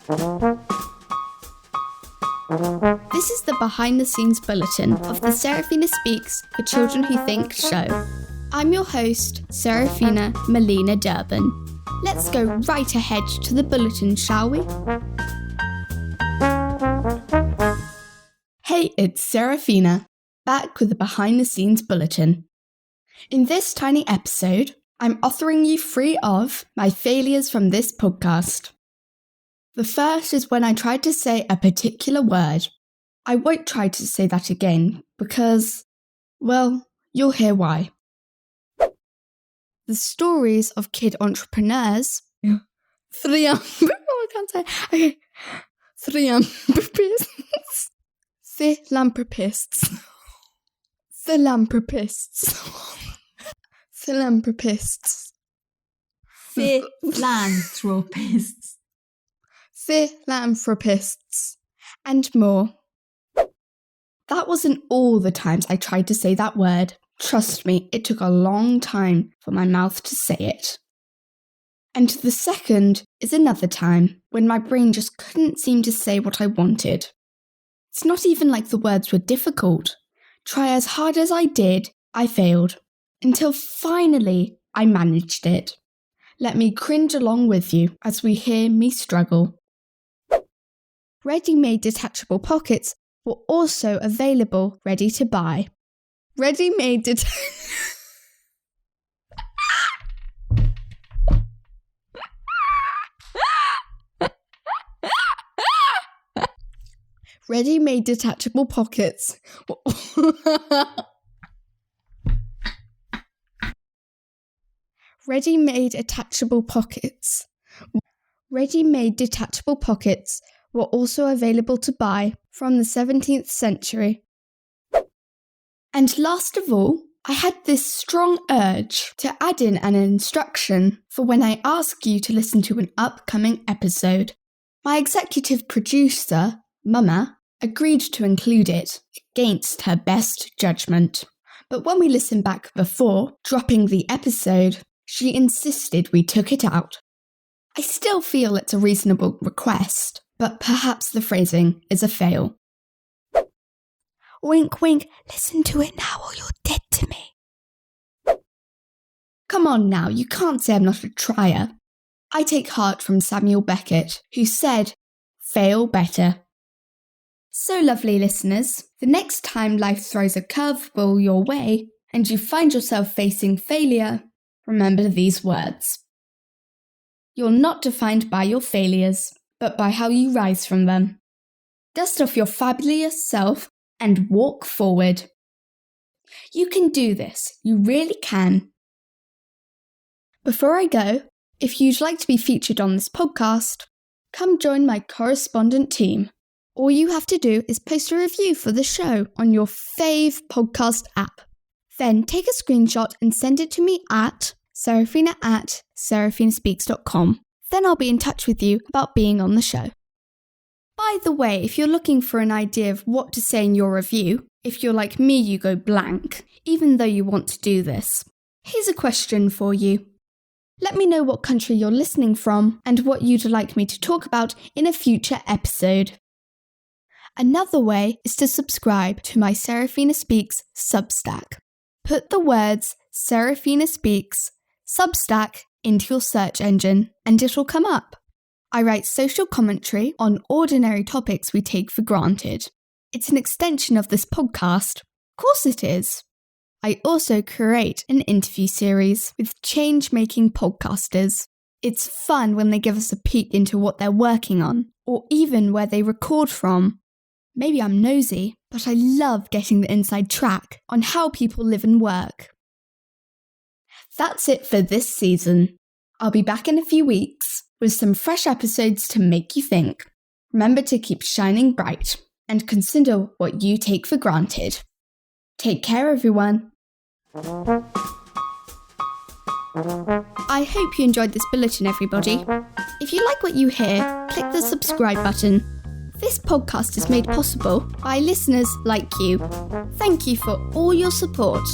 This is the Behind The Scenes Bulletin of the Seraphina Speaks for Children Who Think show. I'm your host, Seraphina Melina Durbin. Let's go right ahead to the bulletin, shall we? Hey, it's Seraphina, back with the Behind The Scenes Bulletin. In this tiny episode, I'm offering you 3 of my failures from this podcast. The first is when I tried to say a particular word. I won't try to say that again because, well, you'll hear why. The stories of kid entrepreneurs. Philanthropists. Philanthropists, and more. That wasn't all the times I tried to say that word. Trust me, it took a long time for my mouth to say it. And the second is another time when my brain just couldn't seem to say what I wanted. It's not even like the words were difficult. Try as hard as I did, I failed. Until finally, I managed it. Let me cringe along with you as we hear me struggle. Ready-made detachable pockets were also available ready to buy. Ready-made detachable pockets Ready-made detachable pockets were also available to buy from the 17th century. And last of all, I had this strong urge to add in an instruction for when I ask you to listen to an upcoming episode. My executive producer, Mama, agreed to include it against her best judgment. But when we listened back before dropping the episode, she insisted we took it out. I still feel it's a reasonable request, but perhaps the phrasing is a fail. Wink, wink, listen to it now or you're dead to me. Come on now, you can't say I'm not a trier. I take heart from Samuel Beckett, who said, fail better. So lovely listeners, the next time life throws a curveball your way and you find yourself facing failure, remember these words. You're not defined by your failures, but by how you rise from them. Dust off your fabulous self and walk forward. You can do this. You really can. Before I go, if you'd like to be featured on this podcast, come join my correspondent team. All you have to do is post a review for the show on your fave podcast app. Then take a screenshot and send it to me at seraphina@seraphinaspeaks.com. Then I'll be in touch with you about being on the show. By the way, if you're looking for an idea of what to say in your review, if you're like me, you go blank, even though you want to do this, here's a question for you. Let me know what country you're listening from and what you'd like me to talk about in a future episode. Another way is to subscribe to my Seraphina Speaks Substack. Put the words Seraphina Speaks Substack into your search engine and it'll come up. I write social commentary on ordinary topics we take for granted. It's an extension of this podcast. Of course it is. I also create an interview series with change-making podcasters. It's fun when they give us a peek into what they're working on, or even where they record from. Maybe I'm nosy, but I love getting the inside track on how people live and work. That's it for this season. I'll be back in a few weeks with some fresh episodes to make you think. Remember to keep shining bright and consider what you take for granted. Take care, everyone. I hope you enjoyed this bulletin, everybody. If you like what you hear, click the subscribe button. This podcast is made possible by listeners like you. Thank you for all your support.